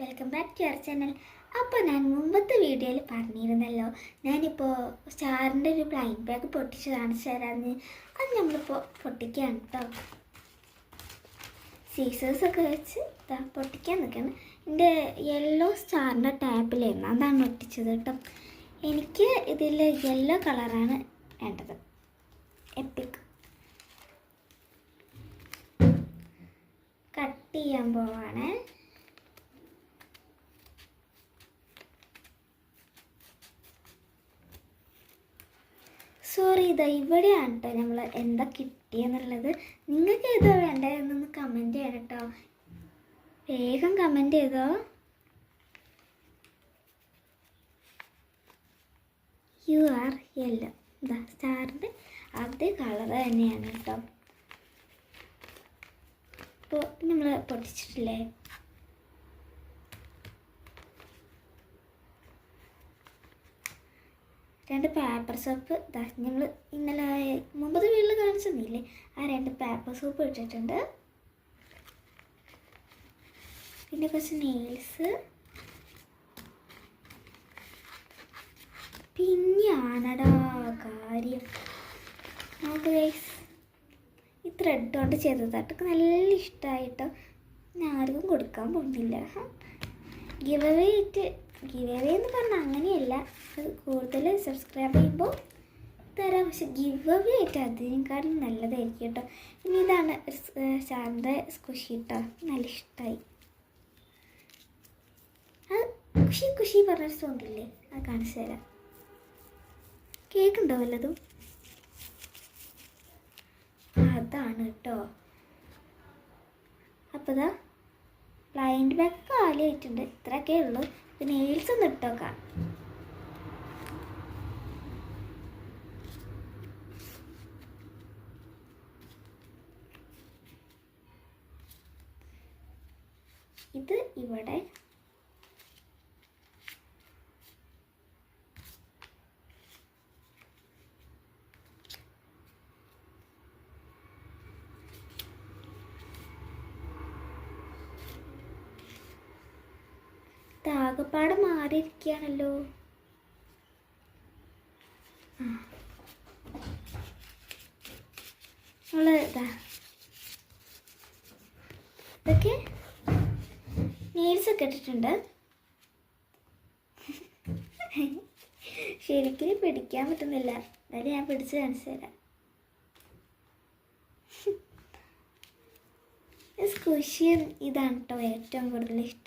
Welcome back to your channel. അപ്പോൾ ഞാൻ മുമ്പത്തെ വീഡിയോയിൽ പറഞ്ഞിരുന്നല്ലോ, ഞാനിപ്പോൾ സ്റ്റാറിൻ്റെ ഒരു ബ്ലൈൻഡ് ബാഗ് പൊട്ടിച്ച് കാണിച്ചു തരാമെന്ന്. അത് നമ്മളിപ്പോൾ പൊട്ടിക്കുകയാണ് കേട്ടോ. സീസേഴ്സൊക്കെ വെച്ച് പൊട്ടിക്കാൻ നിൽക്കണം. എൻ്റെ യെല്ലോ സ്റ്റാറിൻ്റെ ടാപ്പിലായിരുന്നു, അതാണ് ഒട്ടിച്ചത് കേട്ടോ. എനിക്ക് ഇതിൽ യെല്ലോ കളറാണ് വേണ്ടത്. എപ്പിക് കട്ട് ചെയ്യാൻ പോവാണ്. സോറി, ഇതാ ഇവിടെയാണ് കേട്ടോ നമ്മൾ എന്താ കിട്ടിയെന്നുള്ളത്. നിങ്ങൾക്ക് ഏതോ വേണ്ടതെന്നൊന്ന് കമൻറ്റ് ചെയ്യണം കേട്ടോ. വേഗം കമൻറ്റ് ചെയ്തോ. You are yellow. എന്താ സ്റ്റാറിൻ്റെ അതേ കളർ തന്നെയാണ് കേട്ടോ. ഇപ്പോൾ നമ്മൾ പൊട്ടിച്ചിട്ടില്ലേ, രണ്ട് പേപ്പർ സോപ്പ് നമ്മൾ ഇന്നലെ മുമ്പത്തെ വീട്ടിൽ കാണിച്ചെന്നില്ലേ, ആ രണ്ട് പേപ്പർ സോപ്പ് ഇട്ടിട്ടുണ്ട്. പിന്നെ കുറച്ച് നെയിൽസ്, പിന്നെയാണടാ കാര്യം. നമുക്ക് ഗൈസ് ഈ ത്രെഡ് കൊണ്ട് ചെയ്തതായിട്ടൊക്കെ നല്ല ഇഷ്ടമായിട്ടോ. ഞാൻ ആർക്കും കൊടുക്കാൻ പോകുന്നില്ല. ഗിവ് അവേ എന്ന് പറഞ്ഞാൽ അങ്ങനെയല്ല, അത് കൂടുതൽ സബ്സ്ക്രൈബ് ചെയ്യുമ്പോൾ തരാം. പക്ഷെ ഗിവ് അവേ ആയിട്ട് അതിനേക്കാളും നല്ലതായിരിക്കും കേട്ടോ. പിന്നെ ഇതാണ് സ്റ്റാറിൻ്റെ സ്കുഷി കേട്ടോ, നല്ല ഇഷ്ടമായി. അത് കുഷി പറഞ്ഞൊരു സോങ്ങില്ലേ, അത് കാണിച്ചു തരാം. കേൾക്കുന്നുണ്ടോ വല്ലതും? അതാണ് കേട്ടോ. അപ്പോൾ ഇതാ ബ്ലൈൻഡ് ബാഗ് കാലിയായിട്ടുണ്ട്. ഇത്രയൊക്കെ ഉള്ളൂ. പിന്നെ നെയിൽസ് ഒന്ന് ഇട്ടോക്കാം. ഇത് ഇവിടെ ആകപ്പാടെ മാറിയിരിക്കുകയാണല്ലോ. ഇതൊക്കെ നെയിൽസൊക്കെ ഇട്ടിട്ടുണ്ട്. ശരിക്കും പിടിക്കാൻ പറ്റുന്നില്ല, എന്നാലും ഞാൻ പിടിച്ച് കാണിച്ചു തരാം. സ്കുഷിയും ഇതാണ് കേട്ടോ ഏറ്റവും കൂടുതൽ ഇഷ്ടം.